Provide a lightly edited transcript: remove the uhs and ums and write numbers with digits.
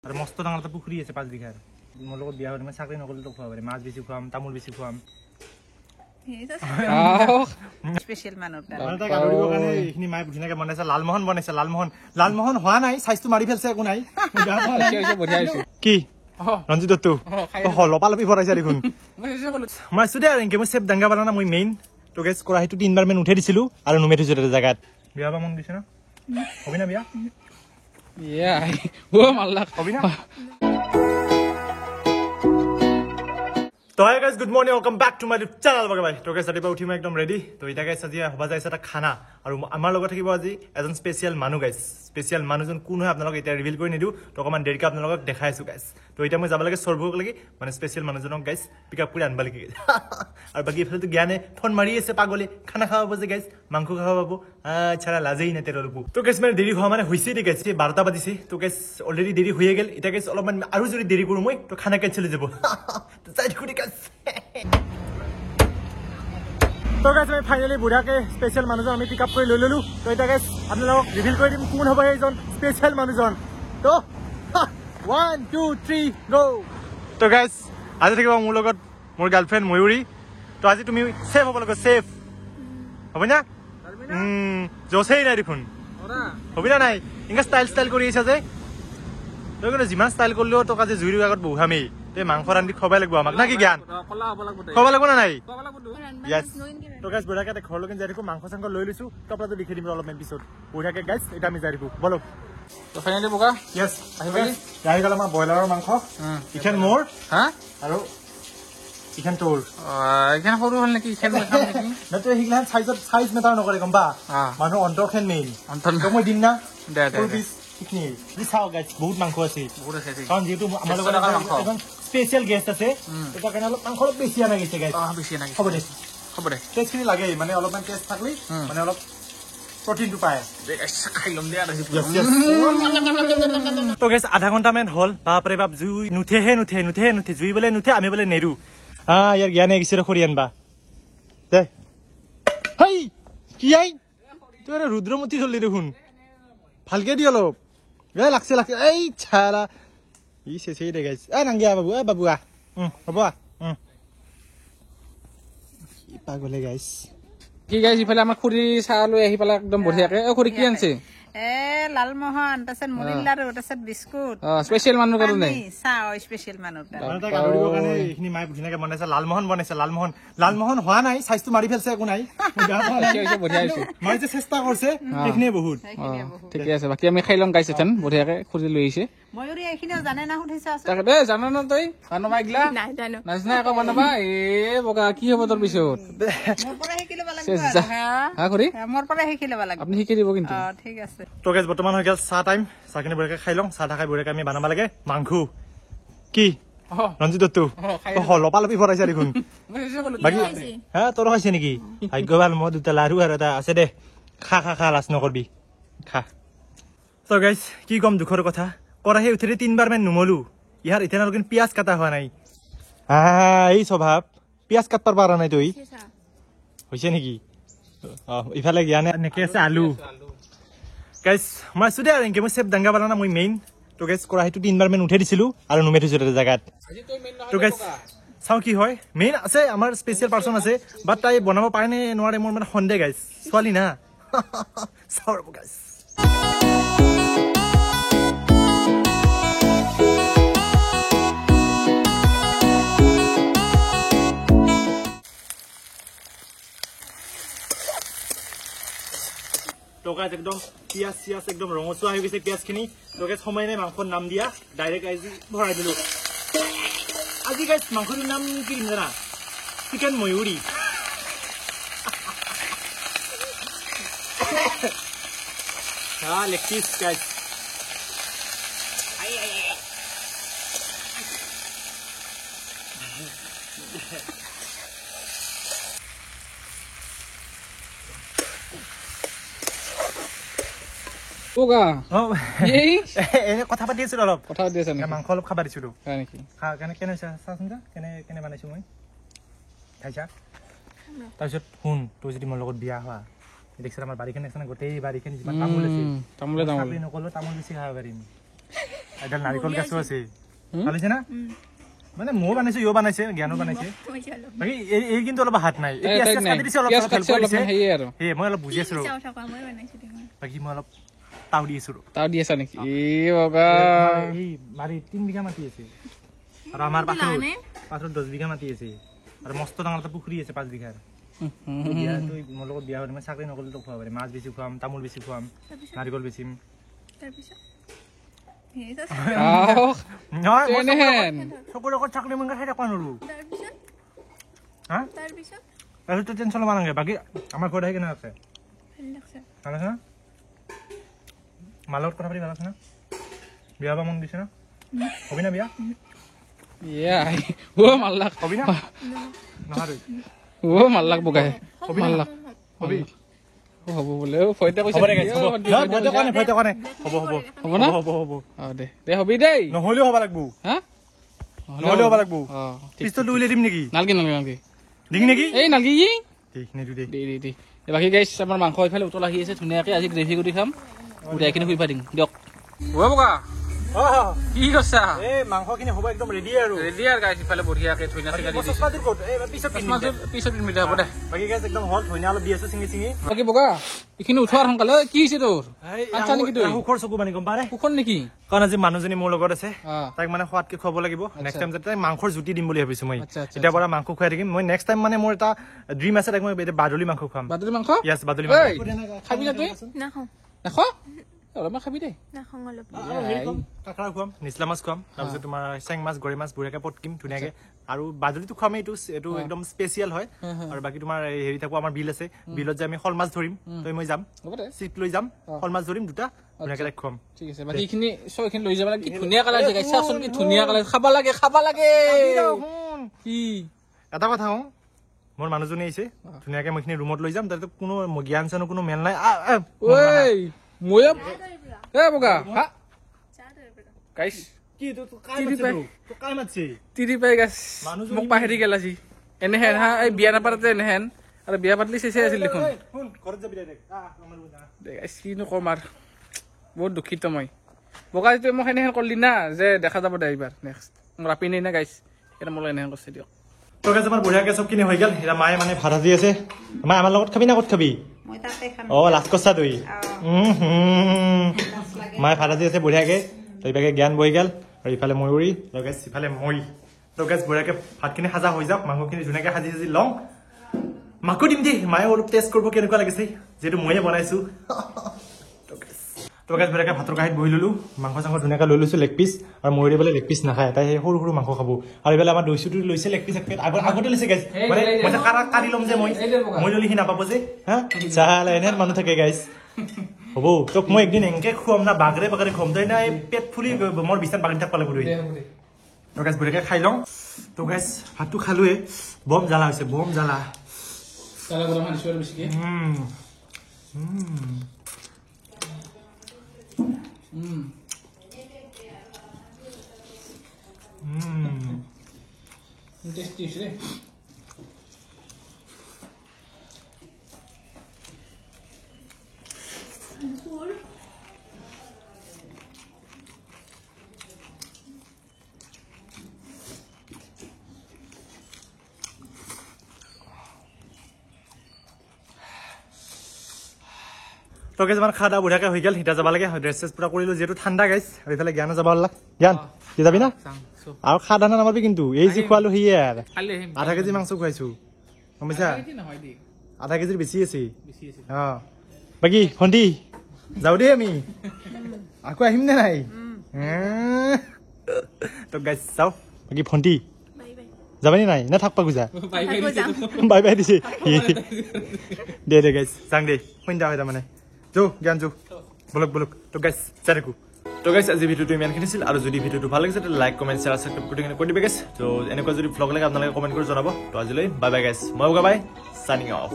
আৰু মস্ত ডাঙৰ এটা পুখুৰী আছে 5 বিঘাৰ মোৰ লগত বিয়া হ'লে মই চাকৰি নকৰিলে তোক খুৱাব পাৰিম মাছ বেছি খুৱাম তামোল বেছি খুৱাম স্পেশাল মানুহ তাক আদৰিবৰ কাৰণে এইখিনি মায়ে ধুনীয়াকে বনাইছে লালমোহন হোৱা নাই চাইজটো মাৰি ফেলছে একো নাই কি ৰঞ্জিত দত্তু লপালপি ভৰাইছে দেখোন মই আছো দে আৰু এনেকে মই চেফ ডাংগা বানা মই মেইন তো গেছ কৰাহিটো 3 মান উঠাই দিছিলো আৰু নুমে থৈছো তাতে জাগাত বিয়া বা মন দিছে না হবি না বিয়া হবি না তো hi guys good morning welcome back to my channel বগে ভাই তো গাইস ৰাতিপুৱা উঠি মই একদম ৰেডি তো এটা গাইস আজি হবা যাইছে এটা খানা আৰু আমাৰ লগত থাকিব আজি এজন স্পেশাল মানুহ গাইস স্পেশাল মানুহজন কোন হয় আপোনালোক এটা ৰিভিল কৰি নিদিও তো অকমান দেৰিকৈ আপোনালোকক দেখাইছো গাইস তো এটা মই যাব লাগে সৰ্বক লাগি মানে স্পেশাল মানুহজনক গাইস পিকআপ কৰি আনবা লাগি আৰু বাকি ইফালে জ্ঞানে ফোন মাৰি আছে পাগলে খানা খাওয়াব যে গাইস মাংস খাওয়াব ছাড়া লাজেই না তেৰ ৰূপ তো গাইস মানে দেৰি হোৱা মানে হৈছে দে গাইস 12টা বাজিছে তো গাইস অলৰেডি দেৰি হৈ গেল এটা গাইস অলপমান আৰু যদি দেৰি কৰো মই তো খানা কেনচেল হৈ যাব তো চাই খুদি গাইস তো গাইস আমি ফাইনালি বুঢ়াকে স্পেশাল মানুহজন আমি পিকআপ কৰি লৈ ললো তো এটা গাইস আপোনালোকক ৰিভিল কৰি দিম কোন হ'ব এইজন স্পেশাল মানুহজন তো 1 2 3 গো তো গাইস আজি থাকিব মোৰ লগত মোৰ গাৰ্লফ্ৰেণ্ড ময়ূৰী তো আজি তুমি সেফ হ'ব লাগে সেফ হ'ব না জোসেই নাই দেখোন হবি না নাই ইংগা ষ্টাইল কৰি আছা যে তই কিন্তু যিমান ষ্টাইল কৰিলেও তোক আজি জুইৰ আগত বহুৱামেই তই মাংস ৰান্ধি খবাই লাগিব আমাক না কি জ্ঞান খবাই লাগিব না নাই ইয়েছ তো গাইস বুঢ়াকে ঘৰলৈকে যাই থাকো মাংস চাংস লৈ লৈছো কাপড়াটো লিখি দিম অলপমান পিছত বুঢ়াকে গাইস এটা আমি যাই থাকো বলো তো ফাইনালি বোকা ইয়েছ আহি গ'ল আমাৰ ব্ৰইলাৰৰ মাংস ইখন মোৰ হা আৰু ইখন তোৰ এখানে সৰু হল নেকি খেল দেখাম নেকি না তই সিগলান সাইজ মেটাৰ নকৰে গম পা মানুহ অন্তৰখন মেইন তো মই দিম না দে ইখিনি চাও গাইস বহুত মাংস আছে বহুত আছে কাৰণ যেহেতু আমাৰ লগত এখন স্পেশাল গেষ্ট আছে এটা কাৰণে অলপ মাংস অলপ বেছি আনা গৈছে গাইস বেছি নাকি হ'ব দে টেষ্টখিনি লাগে মানে অলপমান টেষ্ট থাকলি মানে অলপ প্ৰটিনটো পায় খাই লম দে তো গাইস আধা ঘণ্টামান হ'ল বাপৰে বাপ জুই নুঠে জুই বোলে নুঠে আমি বোলে নেৰু ইয়াৰ জ্ঞানে গেছে খৰি আনবা দে হেই কি আই তোৰ ৰুদ্ৰমূৰ্তি চলি দেখোন ভালকে দি অলপ লাগছে এই ছাৰা ই চেচেই দে গাইছ নাংগিয়া বাবু হ'ব কি পাগলে গাইছ কি গাইছ ইফালে আমাৰ খুৰী চাহ লৈ আহি পেলাই একদম বঢ়িয়াকে খুৰী কি আনছে লালমোহন তাৰপিছত মুড়িৰ লাৰু তাৰপিছত বিস্কুট স্পেশাল মানুহ কাৰণে চাহ স্পেশাল মানুহ এইখিনি মায়ে ধুনীয়াকে বনাইছে লালমোহন হোৱা নাই চাইজটো মাৰি ফেলছে একো নাই মায়ে যে চেষ্টা কৰিছে সেইখিনিয়ে বহুত ঠিকে আছে বাকী আমি খাই লম গাইছ এথেন বঢ়িয়াকে খুৰী লৈ আহিছে ময়ূৰী এইখিনিও জানে না সুধিছা তাকে দে জানা না তই বনাবা এইগিলা নাজনা আকৌ বনাবা বগা কি হ'ব তোৰ পিছত মোৰ পৰা শিকি ল'ব লাগিব হা খুৰী মোৰ পৰা শিকি ল'ব লাগিব আপুনি শিকি দিব কিন্তু ঠিক আছে তো গাইছ বৰ্তমান হৈ গ'ল চাহ টাইম চাহখিনি বঢ়িয়াকে খাই লওঁ চাহ খাই বঢ়িয়াকে আমি বনাব লাগে মাংস কি ৰঞ্জিত দত্তু লপালপি ভৰাইছে দেখোন বাকী হা তোৰ খাইছে নেকি ভাগ্যৱান মই দুটা লাৰু আৰু এটা আছে দে খা লাজ নকৰবি খা তো গাইছ কি কম দুখৰ কথা কৰাহি উঠি 3 বাৰ মান নুমলো ইয়াৰ ইথানৰ কিন্তু পিয়াজ কাটা হোৱা নাই এই স্বভাৱ পিয়াজ কাটপাৰ পাৰা নাই তই হৈছে নেকি ইফালে জ্ঞানে এনেকে আছে আলু গাইছ মই আছো দে আৰু এনেকে মই চেফ ডাংগা বানা মই মেইন তো গাইছ কৰাহিটো 3 বাৰ মান উঠাই দিছিলো আৰু নুমে থৈছো তাতে জাগাত তো গাইছ চাও কি হয় মেইন আছে আমাৰ স্পেশাল পাৰ্সন আছে বাট তাই বনাব পাৰে নে নোৱাৰে মোৰ মানে সন্দেহ গাইছ ছোৱালী না চাও ৰব গাইছ তো গাইছ একদম পিয়াজ একদম ৰঙচুৱা হৈ গৈছে পিয়াজখিনি তো গাইছ সময় নাই মাংসৰ নাম দিয়া ডাইৰেক্ট আজি ভৰাই দিলো আজি গাইছ মাংসৰ নাম কি দিম জানা চিকেন ময়ূৰী লেগ পিচ গাইছ বোকা এনে কথা পাতি আছিলো অলপ কথা পাতি আছে মাংস অলপ খাব দিছিলো নেকি কেনে চাচোন যা কেনে বনাইছো মই খাইছা তাৰপিছত শুন তই যদি মোৰ লগত বিয়া হোৱা দেখিছা আমাৰ বাৰীখন গোটেই বাৰীখন যিমান তামোল আছে তামোলে নকলো তামোল বেছি খাব পাৰিম এডাল নাৰিকল গছো আছে ভাল হৈছে না মানে ময়ো বানাইছো ইও বানাইছে জ্ঞানো বানাইছে বাকী এই কিন্তু অলপ হাত নাই মই অলপ বুজি আছো বাকী মই অলপ তাও দি আছো তাও দি আছা নেকি মাৰি 3 বিঘা মাটি আছে আৰু আমাৰ পাছত 10 বিঘা মাটি আছে আৰু মস্ত ডাঙৰ এটা পুখুৰী আছে 5 বিঘাৰ মোৰ লগত বিয়া মই চাকৰি নকৰিলে তোক খুৱাব পাৰি মাছ বেছি খুৱাম তামোল বেছি খুৱাম নাৰিকল বেচিম চকুৰ আগত চাকৰি মই খাই থাকবা নোৱাৰো তাৰপিছত টেনচন ল'ব নালাগে বাকী আমাৰ ঘৰত আহি কেনে আছে ভাল আছে না মাৰ লগত কথা পাতি ভাল আছে না বিয়া বা মন দিছে না হবি না বিয়া মাল্লাক হবি না নহয় মাল্লাক বগাই মাল্লাক হবি হ'ব বোলে ফয়তে কৈছে হ'ব না দে হবি দেই নহলেও হ'ব লাগবো হা নহলেও হ'ব লাগবো পিস্তলটো উলিয়াই দিম নেকি নালগে দিম নেকি এই নালগে ঠিক নেদু দে বাকী গাইছ আমাৰ মাংস এইফালে উতল আহি আছে ধুনীয়াকে আজি গ্ৰেভি কৰি খাম উঠাই কিনে শুই পাৰিম দিয়ক বগা কি কৈছা এই মাংসখিনি হ'ব একদম ৰেডি আৰু গাইছ ইফালে বঢ়িয়াকে থৈনা চিঙা দি দিছে পিছত মিলে হ'ব দে বাকী গাইছ একদম হল থৈনা অলপ দি আছো চিঙি বাকী বগা এইখিনি উঠোৱাৰ সোনকালে কি হৈছে তোৰ আচ্ছা নেকি তই সুখৰ চকু মানে গম পাৰে সুখৰ নেকি কাৰণ আজি মানুহজনী মোৰ লগত আছে তাইক মানে সোৱাদকে খুৱাব লাগিব নেক্সট টাইম যাতে মাংসৰ জুতি দিম বুলি ভাবিছো মই এতিয়া পৰা মাংস খুৱাই থাকিম মই নেক্সট টাইম মানে মোৰ এটা ড্ৰিম আছে তাইক মই বাদুলি মাংস খুৱাম বাদুলি মাংস ইয়েছ বাদুলি মাংস খাবি না তই নাখাওঁ অলপমান খাবি দেই কাকৰা খুৱাম নিচলা মাছ খুৱাম তাৰপিছত তোমাৰ চেং মাছ গৰৈ মাছ বুঢ়াকে পটকিম ধুনীয়াকে আৰু বাদুলিটো খুৱামেই এইটো একদম স্পেচিয়েল হয় আৰু বাকী তোমাৰ হেৰি থাকো আমাৰ বিল আছে বিলত যে আমি শল মাছ ধৰিম তই মই যাম চিপ লৈ যাম শল মাছ ধৰিম দুটা ধুনীয়াকে তাইক খুৱাম ঠিক আছে বাকী এইখিনি চব এইখিনি লৈ যাব লাগে কি ধুনীয়া কালাৰ জেগাই চাচোন কি ধুনীয়া কালাৰ খাব লাগে কি এটা কথা কওঁ মোৰ মানুহজনী আহিছে ধুনীয়াকে মই এইখিনি ৰুমত লৈ যাম তাতে কোনো জ্ঞান চানো কোনো মেল নাই ময়ম বগা হা গাইছ কি কাই মাতছি তিৰি পাই গাছ মোক পাহেৰি গেল আজি এনেহেন হা এই বিয়া নাপাতে এনেহেন আৰু বিয়া পাতলি চেচে আছিল দেখোন কিনো কম আৰু বহুত দুখিত মই বগা যিটো মোক এনেহেন কৰিলি না যে দেখা যাব দে এইবাৰ নেক্সট মোৰ আপি নাই না গাইছ এটা মোলৈ এনেহেন কৰিছে দিয়ক আমাৰ বঢ়িয়াকে চবখিনি হৈ গ'ল এতিয়া মায়ে মানে ভাত সাজি আছে মায়ে আমাৰ লগত খাবি না ক'ত খাবি লাষ্ট কছা তুই মায়ে ভাত সাজি আছে বঢ়িয়াকে তো ইভাগে জ্ঞান বহি গ'ল আৰু ইফালে ময়ূৰী লগেছ ইফালে মই তো গেছ বঢ়িয়াকে ভাতখিনি সাজা হৈ যাওক মাংসখিনি ধুনীয়াকে সাজি সাজি লওঁ মাকো দিম দেই মায়ে অলপ টেষ্ট কৰিব কেনেকুৱা লাগিছে যিহেতু ময়ে বনাইছো তো গেছ বঢ়িয়াকে ভাতৰ কাঁহীত বহি ললো মাংস চাংস ধুনীয়াকে লৈ লৈছো লেগ পিচ আৰু ময়ূৰী বোলে লেগ পিচ নাখায় তাই সেই সৰু মাংস খাব আৰু এইফালে আমাৰ দৈ চুটি লৈছে লেগ পিচ আগতে লৈছে গাইছ মানে মই কাঢ়ি ল'ম যে মই ললি সি নাপাব যে হা চাল এনেহেন মানুহ থাকে গাইছ হ'ব তোক মই একদিন এনেকে খুৱাম না বাগৰে খুৱাম তই না পেট ফুলি মোৰ বিছনাত বাগৰি থাকিব লাগিব তো গাইছ বঢ়িয়াকে খাই লওঁ তো গাইছ ভাতটো খালোৱে বম জ্বালা হৈছে বম জ্বালা তো গেছ আমাৰ খাওয়া বঢ়িয়াকে হৈ গ'ল এতিয়া যাব লাগে ড্ৰেছ চেছ পুৰা কৰিলো যিহেতু ঠাণ্ডা গাইছ আৰু এইফালে জ্ঞানো যাব লাগ জ্ঞান কি যাবি না আৰু খা দানা নামাবি কিন্তু এই যি খোৱালো সিয়ে আৰু আধা কেজি মাংস খুৱাইছো গম পাইছা আধা কেজিৰ বেছি আছে বাকী ভণ্টি যাওঁ দেই আমি আকৌ আহিম নে নাই তো গাইছ যাওঁ বাকী ভণ্টি যাবানি নাই না থাকবা খোজা বাই বাই দিছে দে গাইছ যাং দে সন্ধ্যা হয় তাৰমানে যো জ্ঞান যো বলক তো গাইছ চাই থাকো তো গাইছ আজি ভিডিঅ'টো ইমানখিনি আছিল আৰু যদি ভিডিঅ'টো ভাল লাগিছে তেন্তে লাইক কমেণ্ট শ্বেয়াৰ ছাবস্ক্ৰাইব কৰি দিবে গাইছ তো এনেকুৱা যদি ভ্লগ লাগে আপোনালোকে কমেণ্ট কৰি জনাব তো আজিলৈ বাই বাই গাইছ মই বাই চাইনিং অফ